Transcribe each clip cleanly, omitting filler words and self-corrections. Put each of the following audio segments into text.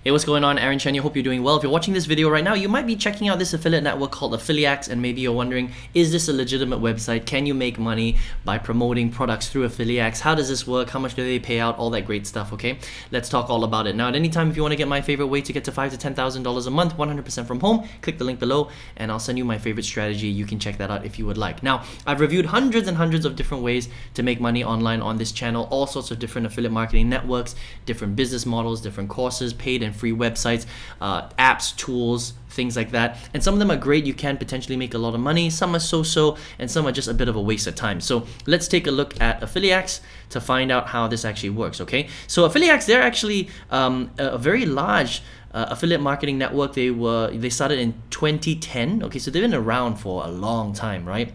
Hey, what's going on? Aaron Chen here. Hope you're doing well. If you're watching this video right now, you might be checking out this affiliate network called Affiliaxe, and maybe you're wondering, is this a legitimate website? Can you make money by promoting products through Affiliaxe? How does this work? How much do they pay out? All that great stuff, okay? Let's talk all about it. Now, at any time, if you want to get my favorite way to get to $5,000 to $10,000 a month, 100% from home, click the link below, and I'll send you my favorite strategy. You can check that out if you would like. Now, I've reviewed hundreds and hundreds of different ways to make money online on this channel, all sorts of different affiliate marketing networks, different business models, different courses, paid and free websites, apps, tools, things like that. And some of them are great. You can potentially make a lot of money. Some are so-so, and some are just a bit of a waste of time. So let's take a look at Affiliaxe to find out how this actually works, okay? So Affiliaxe, they're actually a very large affiliate marketing network. They started in 2010, okay? So they've been around for a long time, right?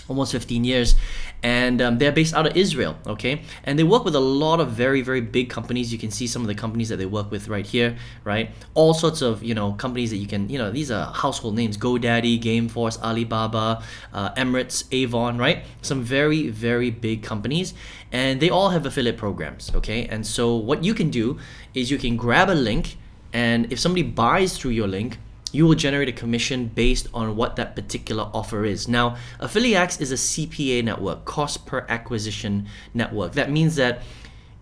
Almost 15 years, and they're based out of Israel, okay? And they work with a lot of very, very big companies. You can see some of the companies that they work with right here, right? All sorts of, companies that you can, these are household names: GoDaddy, Gameforce, Alibaba, Emirates, Avon, right? Some very, very big companies, and they all have affiliate programs, okay? And so what you can do is you can grab a link, and if somebody buys through your link, you will generate a commission based on what that particular offer is. Now, Affiliaxe is a CPA network, cost per acquisition network. That means that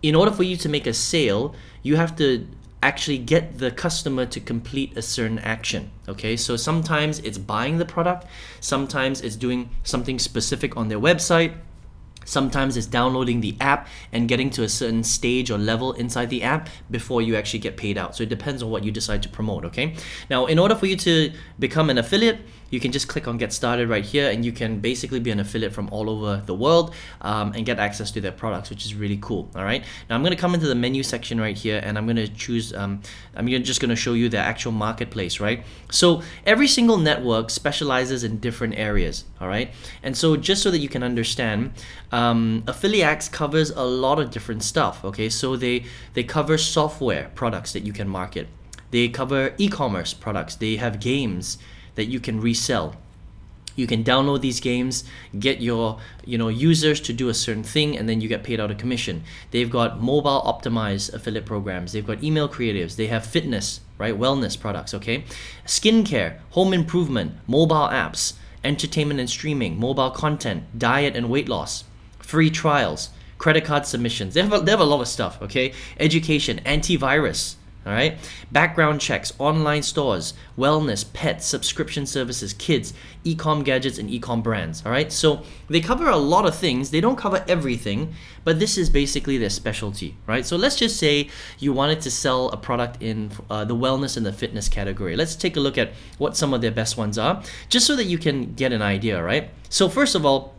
in order for you to make a sale, you have to actually get the customer to complete a certain action, okay? So sometimes it's buying the product, sometimes it's doing something specific on their website, sometimes it's downloading the app and getting to a certain stage or level inside the app before you actually get paid out. So it depends on what you decide to promote, okay? Now, in order for you to become an affiliate, you can just click on Get Started right here, and you can basically be an affiliate from all over the world and get access to their products, which is really cool, all right? Now, I'm going to come into the menu section right here, and I'm going to choose, just going to show you the actual marketplace, right? So every single network specializes in different areas, all right? And so just so that you can understand, Affiliaxe covers a lot of different stuff, okay? So they cover software products that you can market. They cover e-commerce products. They have games that you can resell. You can download these games, get your users to do a certain thing, and then you get paid out a commission. They've got mobile optimized affiliate programs. They've got email creatives. They have fitness, right? Wellness products, okay? Skincare, home improvement, mobile apps, entertainment and streaming, mobile content, diet and weight loss, free trials, credit card submissions. They have a lot of stuff, okay? Education, antivirus, all right? Background checks, online stores, wellness, pets, subscription services, kids, e-com gadgets, and e-com brands, all right? So they cover a lot of things. They don't cover everything, but this is basically their specialty, right? So let's just say you wanted to sell a product in the wellness and the fitness category. Let's take a look at what some of their best ones are, just so that you can get an idea, right? So first of all,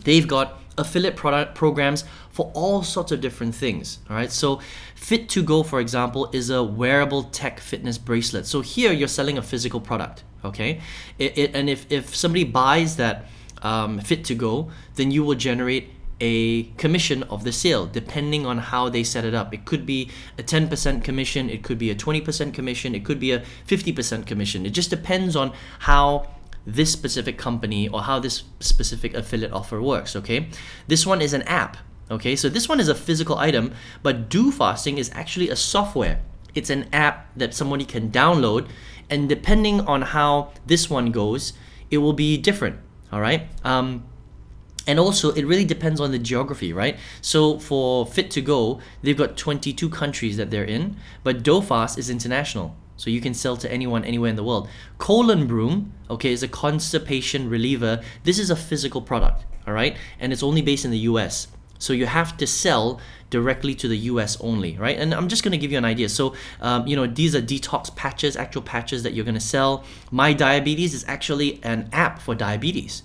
they've got affiliate product programs for all sorts of different things, all right? So Fit2Go, for example, is a wearable tech fitness bracelet. So here you're selling a physical product, okay? And if somebody buys that Fit2Go, then you will generate a commission of the sale depending on how they set it up. It could be a 10% commission, it could be a 20% commission, it could be a 50% commission. It just depends on how this specific company or how this specific affiliate offer works, okay? This one is an app, okay? So this one is a physical item, but Do Fasting is actually a software. It's an app that somebody can download, and depending on how this one goes, it will be different, all right? And also, it really depends on the geography, right? So for Fit2Go, they've got 22 countries that they're in, but DoFast is international. So you can sell to anyone, anywhere in the world. Colon Broom, okay, is a constipation reliever. This is a physical product, all right? And it's only based in the US. So you have to sell directly to the US only, right? And I'm just gonna give you an idea. So, these are detox patches, actual patches that you're gonna sell. My Diabetes is actually an app for diabetes,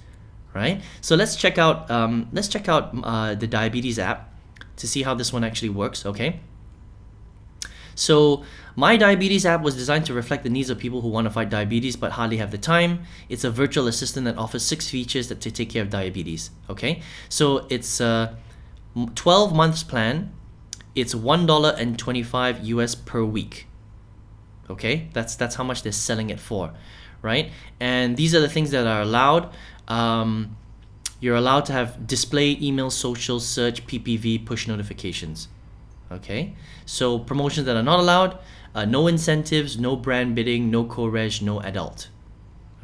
right? So let's check out the diabetes app to see how this one actually works, okay? So My Diabetes app was designed to reflect the needs of people who want to fight diabetes but hardly have the time. It's a virtual assistant that offers 6 features to take care of diabetes, okay? So it's a 12 months plan. It's $1.25 US per week, okay? That's how much they're selling it for, right? And these are the things that are allowed. You're allowed to have display, email, social, search, PPV, push notifications. Okay, so promotions that are not allowed, no incentives, no brand bidding, no co-reg, no adult.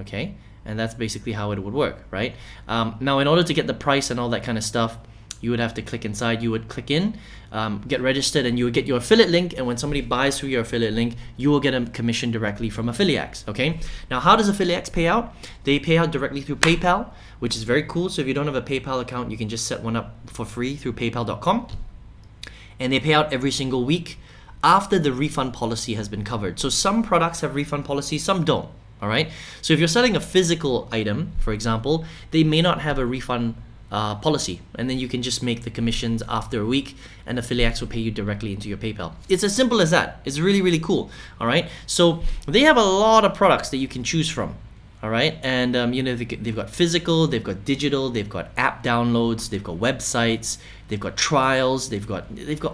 Okay, and that's basically how it would work, right? Now, in order to get the price and all that kind of stuff, you would have to click inside. You would click in, get registered, and you would get your affiliate link. And when somebody buys through your affiliate link, you will get a commission directly from Affiliaxe. Okay. Now, how does Affiliaxe pay out? They pay out directly through PayPal, which is very cool. So if you don't have a PayPal account, you can just set one up for free through PayPal.com, and they pay out every single week after the refund policy has been covered. So some products have refund policies, some don't. All right. So if you're selling a physical item, for example, they may not have a refund policy, and then you can just make the commissions after a week, and Affiliaxe will pay you directly into your PayPal. It's as simple as that. It's really, really cool. All right. So they have a lot of products that you can choose from. All right. And they've got physical, they've got digital, they've got app downloads, they've got websites, they've got trials, they've got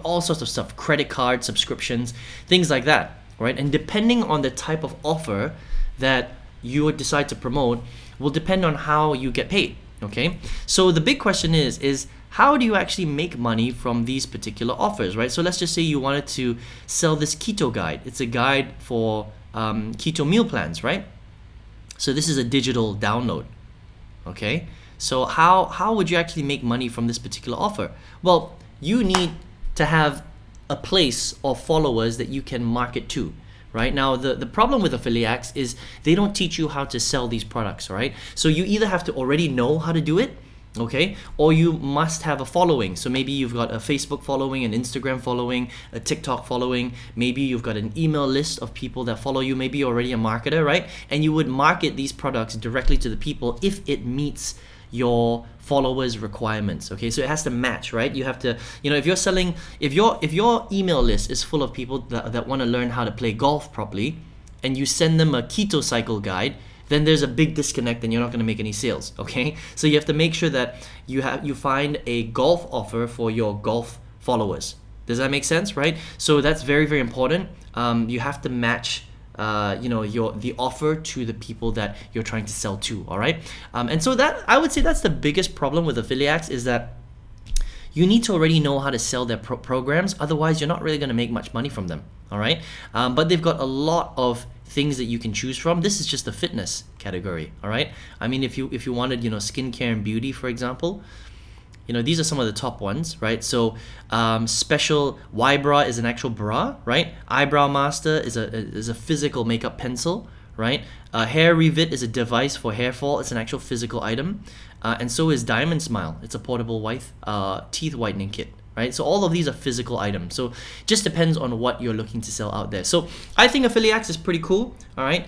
all sorts of stuff, credit card subscriptions, things like that. All right. And depending on the type of offer that you would decide to promote will depend on how you get paid. Okay, so the big question is how do you actually make money from these particular offers, right? So let's just say you wanted to sell this keto guide. It's a guide for keto meal plans, right? So this is a digital download. Okay, so how would you actually make money from this particular offer? Well, you need to have a place or followers that you can market to. Right now, the problem with Affiliaxe is they don't teach you how to sell these products, right? So you either have to already know how to do it, okay, or you must have a following. So maybe you've got a Facebook following, an Instagram following, a TikTok following. Maybe you've got an email list of people that follow you. Maybe you're already a marketer, right? And you would market these products directly to the people if it meets your followers requirements. Okay, so it has to match, right? You have to, if you're selling, if your email list is full of people that want to learn how to play golf properly, and you send them a keto cycle guide, then there's a big disconnect and you're not going to make any sales. Okay, so you have to make sure that you find a golf offer for your golf followers. Does that make sense? Right? So that's very, very important. You have to match the offer to the people that you're trying to sell to. All right, and so that, I would say, that's the biggest problem with Affiliaxe, is that you need to already know how to sell their programs. Otherwise, you're not really going to make much money from them. All right, but they've got a lot of things that you can choose from. This is just the fitness category. All right, I mean, if you wanted skincare and beauty, for example, these are some of the top ones, right? So special Y-Bra is an actual bra, right? Eyebrow Master is a physical makeup pencil, right? Hair Revit is a device for hair fall. It's an actual physical item. And so is Diamond Smile. It's a portable teeth whitening kit, right? So all of these are physical items. So it just depends on what you're looking to sell out there. So I think Affiliaxe is pretty cool, all right?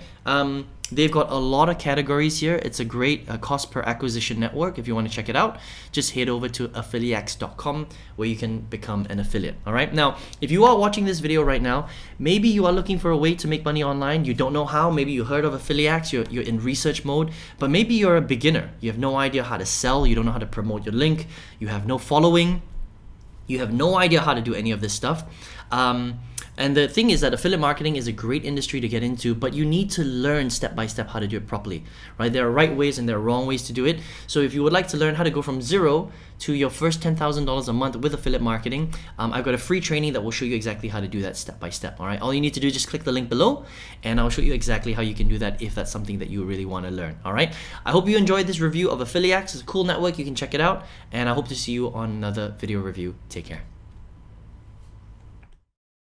They've got a lot of categories here. It's a great cost per acquisition network. If you want to check it out, just head over to affiliaxe.com where you can become an affiliate. All right. Now, if you are watching this video right now, maybe you are looking for a way to make money online. You don't know how. Maybe you heard of Affiliaxe. You're in research mode, but maybe you're a beginner. You have no idea how to sell. You don't know how to promote your link. You have no following. You have no idea how to do any of this stuff. And the thing is that affiliate marketing is a great industry to get into, but you need to learn step by step how to do it properly, right? There are right ways and there are wrong ways to do it. So if you would like to learn how to go from zero to your first $10,000 a month with affiliate marketing, I've got a free training that will show you exactly how to do that step by step. All right, all you need to do is just click the link below, and I'll show you exactly how you can do that if that's something that you really want to learn. All right, I hope you enjoyed this review of Affiliaxe. It's a cool network. You can check it out, and I hope to see you on another video review. Take care.